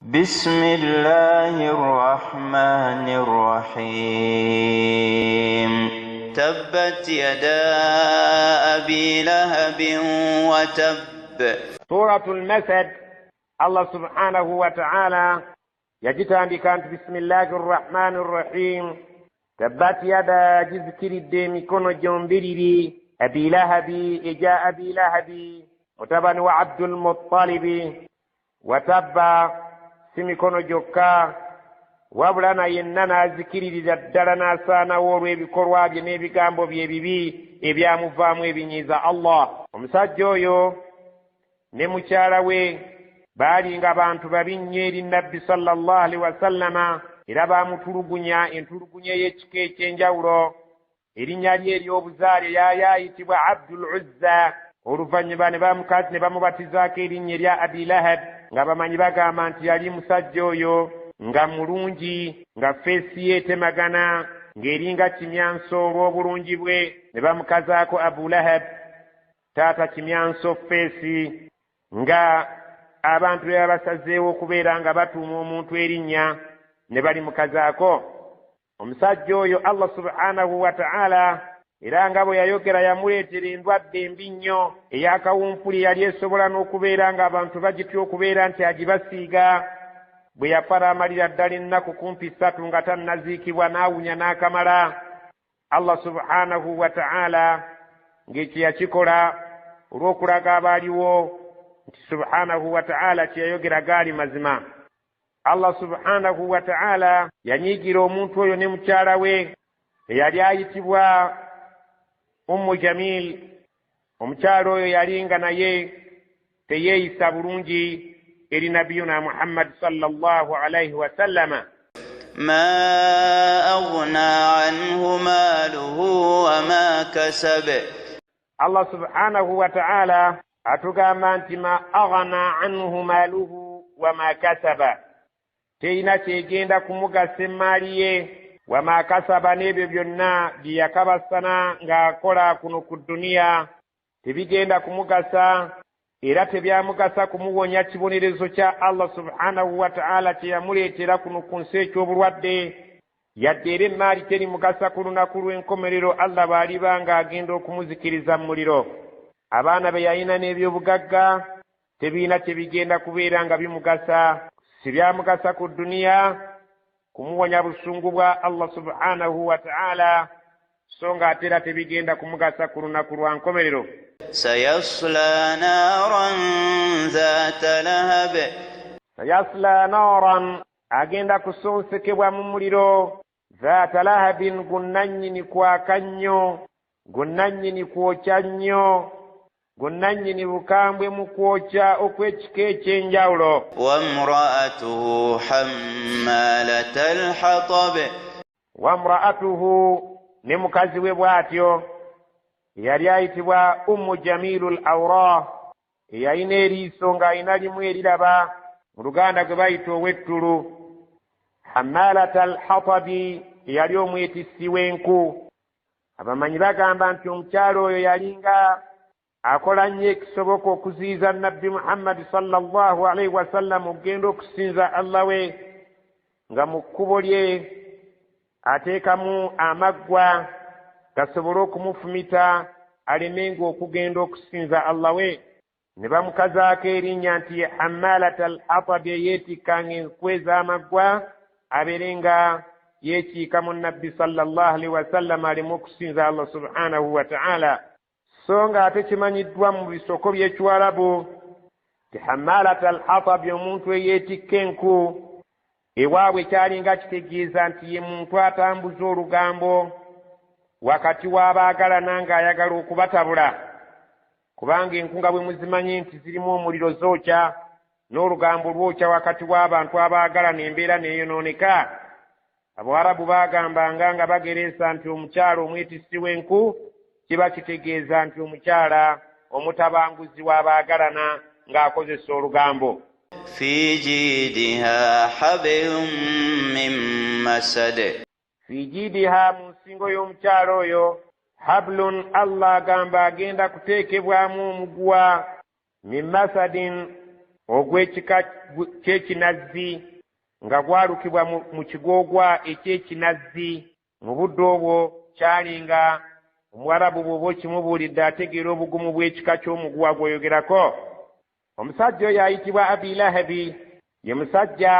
بسم الله الرحمن الرحيم تبت يدا أبي لهب وتب. سورة المسد. الله سبحانه وتعالى يجتان بكانت بسم الله الرحمن الرحيم تبت يدا جذكر الدين كونو جنبري أبي لهب إجاء أبي لهب وتبا وعبد المطلب وتبا simikono jokka wabulana yennana zikiririza ddala n'asaanawo olw'ebikolwa bye n'ebigambo bye ebibi ebyamuvaamu ebinyiiza Allah. Omusajja oyo ne mukyala we baali nga bantu babi nnyo eri Nabbi sallallahu alaihi wasallama, era baamutulugunya entulugunya y'ekika eky'enjawulo. Erinnya lye ery'obuzaale yaayitibwa Abdul Uzza. Oluvannyuma ne bamubatizaako erinnya erya Abi Lahab, nga bamanyi bagamba nti yali musajja oyo nga mulungi, nga feesi ye etemagana, ng'eringa kimyanso olw'obulungi bwe. Ne bamukazaako Abu Lahab, taata kimyanso feesi, nga abantu be babasazeewo okubeera nga batuuma omuntu erinnya ne balimukazaako. Omusajja oyo Allah subhanahu wa ta'ala era nga bwe yayogera yamuleetera endwadde embi nnyo ey'akawumpuli yali esobola n'okubeera ng'abantu bagitya okubeera nti agibasiiga. Bwe yafara amalira ddala ennaku kumpi 3 nga tannaziikibwa n'awunya n'akamala. Allah subhanahu wa ta'ala ng'ekyo yakikola olw'okulaga abaaliwo nti subhanahu wa ta'ala kye yayogera gaali mazima. Allah subhanahu wa ta'ala yanyiigira omuntu oyo ne mukyala we eyali ayitibwa Ummu Jamil. Omukyala oyo yali nga naye teyeeyisa bulungi eri nabiyuna Muhammad sallallahu alaihi wasallama. ما أغنى عنه ماله وما كسب. Allah subhanahu wa ta'ala atugamba nti ma aghna anhu maaluhu wama kasaba, teyina kyegenda kumugasa emmaali ye, wama kasaba n'ebyo byonna bye yakabasana ng'akola kuno ku duniya tebigenda kumugasa, era tebyamugasa kumuwonya kibonerezo kya Allah subhanahu wa ta'ala kye yamuleetera kuno ku nsi eky'obulwadde, yadde era emmaali terimugasa ku lunaku lw'enkomerero Allah bw'aliba ng'agenda okumuzikiriza mu muliro. Abaana be yalina n'ebyobugagga tebiina kyebigenda kubeera nga bimugasa, si byamugasa ku duniya kumuwonya busungu bwa Allah subhanahu wa ta'ala, so nga ate era tebigenda kumugasa ku lunaku lwa nkomerero. sayasla naran zata lahab. sayasla naran, agenda kusonsekebwa mu muliro, zata lahabin, gunnannyini kwaka nnyo, gunnannyini kwokya nnyo, gunnannyini bukambwe mu kwokya okw'ekika eky'enjawulo. wamraatuhu hammalata alhatab. wamraatuhu, ne mukazi we bw'atyo eyali ayitibwa Ummu Jamilul Awra, eyalina eriiso ng'ayina limu eriraba, mu Luganda gwe bayita ow'ettulu. Hammalata alhatabi, eyali omwetissi w'enku. Abamanyi bagamba nti omukyalo oyo yalinga akola nnyo ekisoboka okuziyiza Nabbi Muhammad sallallahu alaihi wasallam okugenda okusinza Allah we, nga mu kkubo lye ateekamu amaggwa gasobole okumufumita alemenga okugenda okusinza Allah we. Ne bamukazaako erinnya nti Hammalata al-Hatabi, eyeetikkanga enkwe ez'amaggwa abeere nga yeekiika mu Nabbi sallallahu alaihi wasallam aleme okusinza Allah subhanahu wa ta'ala. So nga ate kimanyiddwa mu bisoko by'Ekiwarabu ti Hammalata al-Hatabi, omuntu eyeetikka enku, ewaabwe kyalinga kitegeeza nti ye muntu atambuza olugambo wakati w'abaagalana ng'ayagala okubatabula, kubanga enku nga bwe muzimanyi nti zirimu omuliro zookya, n'olugambo lwokya wakati w'abantu abaagalana embeera neeyonooneka. Abawarabu baagambanga nga bagereesa nti omukyala omwetissi w'enku kiba kitegeeza nti omukyala omutabanguzi w'abaagalana ng'akozesa olugambo. fi jidiha hablum min masad. fi jidiha, mu nsingo y'omukyala oyo, hablun, Allah agamba agenda kuteekebwamu omuguwa, min masadin, ogw'ekika ky'ekinazzi nga gwalukibwa mu kigoogwa eky'ekinazzi. Mu budde obwo kyalinga Omuwarabu bw'oba okimubuulidde ategeera obugumu bw'ekika ky'omuguwa gw'oyogerako. Omusajja oyo ayitibwa Abi Lahabi ye musajja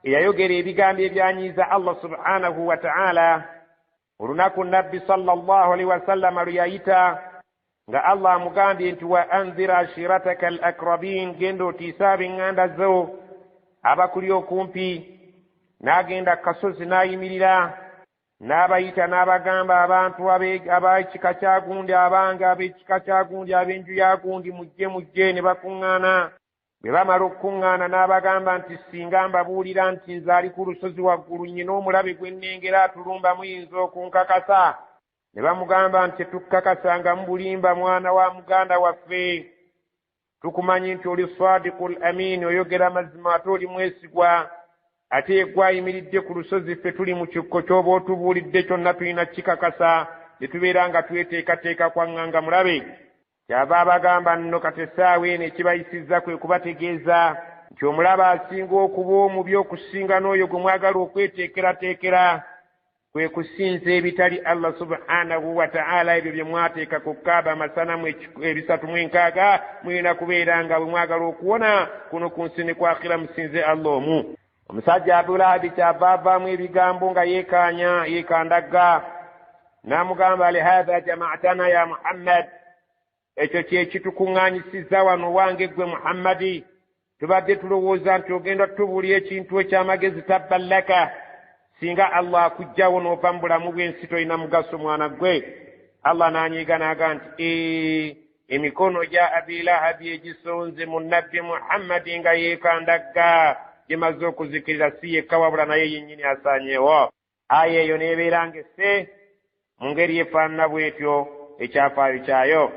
eyayogera ebigambo ebyanyiiza Allah subhanahu wa ta'ala olunaku Nabbi sallallahu alaihi wasallama lwe yayita nga Allah amugambye nti wa anzir ashirataka al akrabin, genda otiisa ab'eŋŋanda zo abakuli okumpi. N'agenda ku kasozi n'ayimirira n'abayita n'abagamba abantu ab'ekika kya gundi, abange ab'ekika kya gundi, ab'enju ya gundi, mujje. Ne bakuŋŋaana. Bwe bamala okukuŋŋaana n'abagamba nti singa mbabuulira nti nze ali ku lusozi waggulu, nnyina omulabe gwe nnengera atulumba, muyinza okunkakasa? Ne bamugamba nti tetukukakasa nga mubulimba, mwana wa muganda waffe. Tukumanyi nti oli sadiqul amin, oyogera mazima ate oli mwesigwa. Ate gwe ayimiridde ku lusozi, ffe tuli mu kikko ky'oba otubuulidde kyonna tulina kikakasa, ne tubeera nga tweteekateeka kwaŋŋanga mulabe. Kyava abagamba nno kati essaawa eno ekibayisizza kwe kubategeeza nti omulaba asinga okuba omubi okusinga n'oyo gwe mwagala okweteekerateekera kwe kusinza ebitali Allah subhanahu wa ta'ala. Ebyo bye mwateeka ku Kaaba amasanamu 360 mulina kubeera nga bwe mwagala okuwona kuno ku nsi ne ku akhira musinze Allah omu. Omusajja Abu Lahabi kyava avaamu ebigambo nga yeekandagga n'amugamba lihadha jama'atana ya Muhammad, ekyo kye kitukuŋŋaanyisizza wano wange gwe Muhammadi. Tubadde tulowooza nti ogenda tutubuulira ekintu eky'amagezi, tabban laka, singa Allah akuggyawo n'ova mu bulamu bw'ensi tolina mugaso mwana gwe. Allah n'anyiiga n'aga nti emikono gya Abi Lahabi egisonze mu Nabbi Muhammadi nga yeekandagga gimaze okuzikirira, si yekka wabula naye yennyini asaanyeewo. Aya eyo n'ebeera ng'esse mu ngeri efaanana bw'etyo ekyafaayo kyayo.